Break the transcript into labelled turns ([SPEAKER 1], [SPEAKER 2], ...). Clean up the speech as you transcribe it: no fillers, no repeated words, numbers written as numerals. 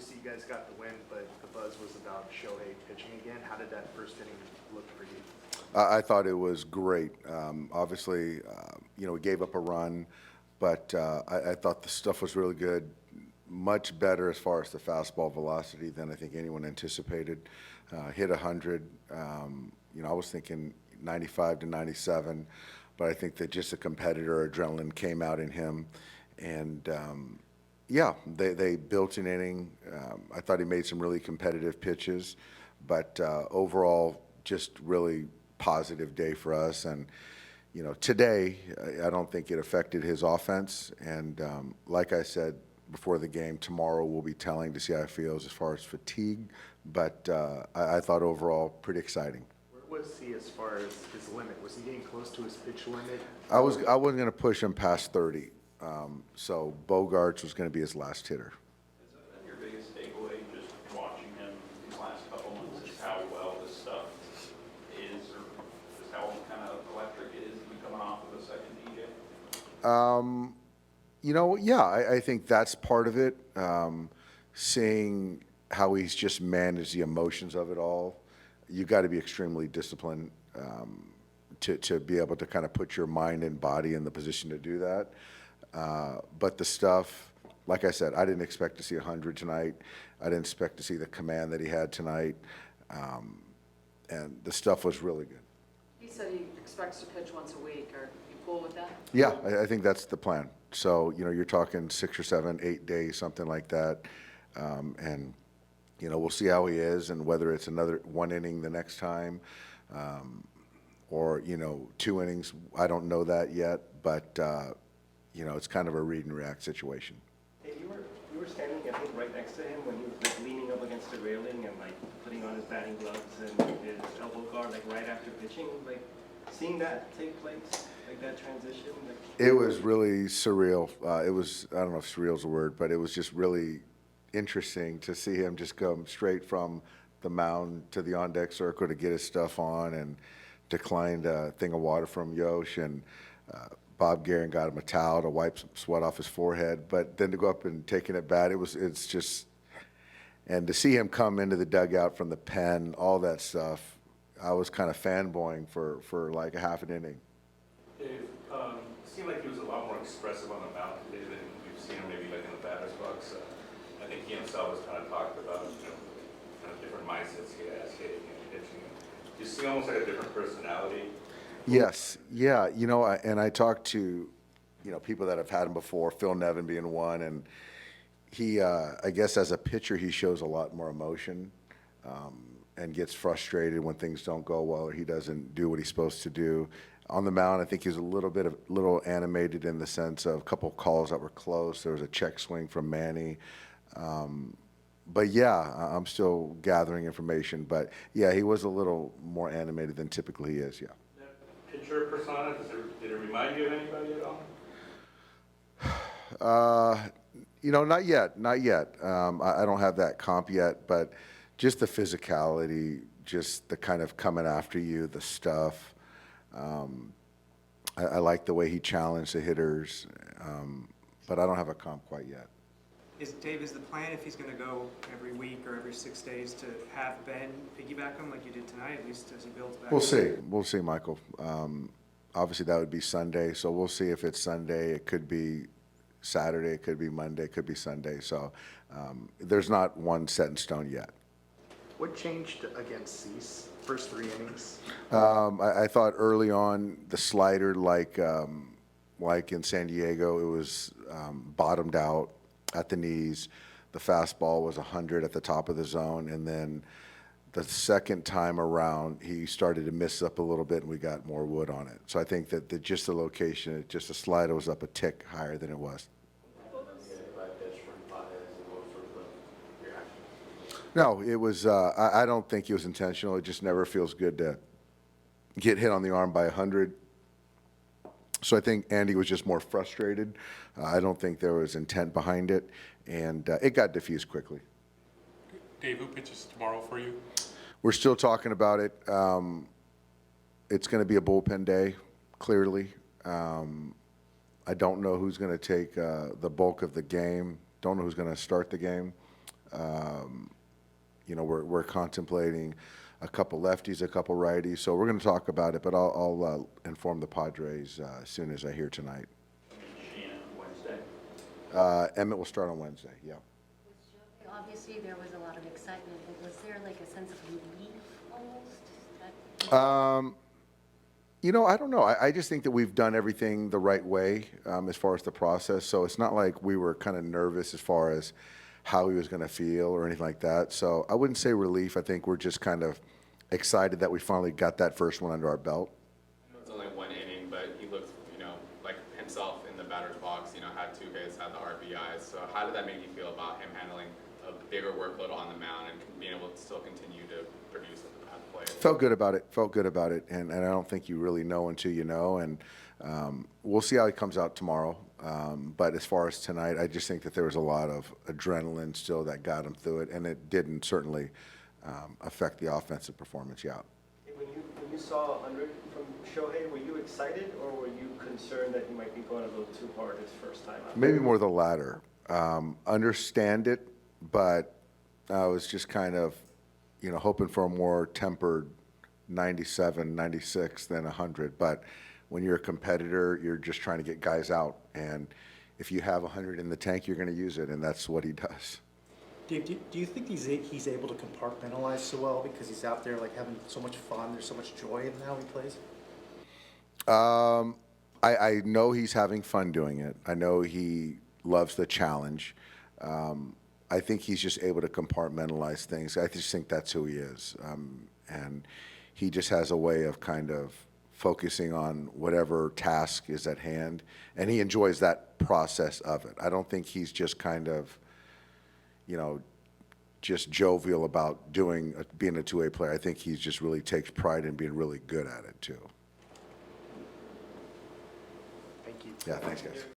[SPEAKER 1] obviously you guys got the win, but the buzz was about Shohei pitching again. How did that first inning look for you?
[SPEAKER 2] I thought it was great. Obviously, we gave up a run, but I thought the stuff was really good. Much better as far as the fastball velocity than I think anyone anticipated. Hit 100. I was thinking 95 to 97, but I think that just the competitor adrenaline came out in him. And they built an inning. I thought he made some really competitive pitches, but overall, just really positive day for us. And today, I don't think it affected his offense. And like I said before the game, tomorrow we'll be telling to see how he feels as far as fatigue. But I thought overall pretty exciting.
[SPEAKER 1] Where was he as far as his limit? Was he getting close to his pitch limit?
[SPEAKER 2] I wasn't going to push him past 30. So Bogarts was going to be his last hitter.
[SPEAKER 3] Has that been your biggest takeaway, just watching him these last couple months, is how well this stuff is, or just how kind of electric it is to be coming off of a second DJ?
[SPEAKER 2] I think that's part of it. Seeing how he's just managed the emotions of it all. You got to be extremely disciplined to be able to kind of put your mind and body in the position to do that. But the stuff, like I said, I didn't expect to see 100 tonight. I didn't expect to see the command that he had tonight. And the stuff was really good.
[SPEAKER 4] He said he expects to pitch once a week. Are you cool with that?
[SPEAKER 2] Yeah, I think that's the plan. So, you're talking 6 or 7, 8 days, something like that. And we'll see how he is and whether it's another one inning the next time or, 2 innings. I don't know that yet, but, it's kind of a read and react situation.
[SPEAKER 5] Hey, you were standing, I think, right next to him when he was like leaning up against the railing and like putting on his batting gloves and his elbow guard, like right after pitching. Like seeing that take place, like that transition. Like
[SPEAKER 2] it was really surreal. It was, I don't know if surreal is a word, but it was just really interesting to see him just come straight from the mound to the on-deck circle to get his stuff on and declined a thing of water from Yosh, and Bob Guerin got him a towel to wipe some sweat off his forehead, but then to go up and taking it back, it's just, and to see him come into the dugout from the pen, all that stuff, I was kind of fanboying for like a half an inning.
[SPEAKER 6] Dave, it seemed like he was a lot more expressive on the mound today than we've seen him maybe like in the batter's box. I think he himself has kind of talked about, kind of different mindsets he has hitting and pitching. You see almost like a different personality.
[SPEAKER 2] Yes, yeah, and I talked to, people that have had him before, Phil Nevin being one, and he, I guess as a pitcher, he shows a lot more emotion and gets frustrated when things don't go well or he doesn't do what he's supposed to do. On the mound, I think he's a little animated in the sense of a couple calls that were close. There was a check swing from Manny. But yeah, I'm still gathering information. But yeah, he was a little more animated than typically he is, yeah.
[SPEAKER 6] That pitcher persona, did it remind you of anybody at all?
[SPEAKER 2] Not yet. I don't have that comp yet, but just the physicality, just the kind of coming after you, the stuff. I like the way he challenged the hitters, but I don't have a comp quite yet.
[SPEAKER 7] Dave, is the plan, if he's going to go every week or every 6 days, to have Ben piggyback him like you did tonight, at least as he builds back?
[SPEAKER 2] We'll see, Michael. Obviously, that would be Sunday, so we'll see if it's Sunday. It could be Saturday, it could be Monday, it could be Sunday. So there's not one set in stone yet.
[SPEAKER 1] What changed against Cease first 3 innings?
[SPEAKER 2] I thought early on the slider, like in San Diego, it was bottomed out at the knees. The fastball was 100 at the top of the zone, and then the second time around he started to miss up a little bit and we got more wood on it. So I think that just the location, just the slider was up a tick higher than it was. No, it was, I don't think it was intentional. It just never feels good to get hit on the arm by 100. So I think Andy was just more frustrated. I don't think there was intent behind it, and it got diffused quickly.
[SPEAKER 8] Dave, who pitches tomorrow for you?
[SPEAKER 2] We're still talking about it. It's going to be a bullpen day, clearly. I don't know who's going to take the bulk of the game. Don't know who's going to start the game. You know, we're contemplating a couple lefties, a couple righties, so we're going to talk about it, but I'll inform the Padres as soon as I hear tonight.
[SPEAKER 3] Sheehan Wednesday.
[SPEAKER 2] Emmett will start on Wednesday, yeah.
[SPEAKER 9] Obviously, there was a lot of excitement, but was there like a sense of relief almost?
[SPEAKER 2] You know, I don't know. I just think that we've done everything the right way as far as the process. So it's not like we were kind of nervous as far as how he was going to feel or anything like that. So I wouldn't say relief. I think we're just kind of excited that we finally got that first one under our belt.
[SPEAKER 10] I know it's only one inning, but he looked, like himself in the batter's box, had 2 hits, had the RBIs. So how did that make you feel about him handling a bigger workload on the mound and being able to still continue to produce at the path play?
[SPEAKER 2] Felt good about it. Felt good about it. And I don't think you really know until you know. And we'll see how he comes out tomorrow. But as far as tonight, I just think that there was a lot of adrenaline still that got him through it. And it didn't certainly affect the offensive performance, yeah.
[SPEAKER 5] When you saw 100 from Shohei, were you excited or were you concerned that he might be going a little too hard his first time out?
[SPEAKER 2] Maybe more the latter. Understand it, but I was just kind of, hoping for a more tempered 97, 96 than 100. But when you're a competitor, you're just trying to get guys out. And if you have 100 in the tank, you're going to use it, and that's what he does.
[SPEAKER 11] Dave, do you think he's able to compartmentalize so well because he's out there like having so much fun, there's so much joy in how he plays?
[SPEAKER 2] I know he's having fun doing it. I know he loves the challenge. I think he's just able to compartmentalize things. I just think that's who he is. And he just has a way of kind of focusing on whatever task is at hand, and he enjoys that process of it. I don't think he's just kind of, just jovial about being a two-way player. I think he just really takes pride in being really good at it too.
[SPEAKER 1] Thank you.
[SPEAKER 2] Yeah, thanks, guys.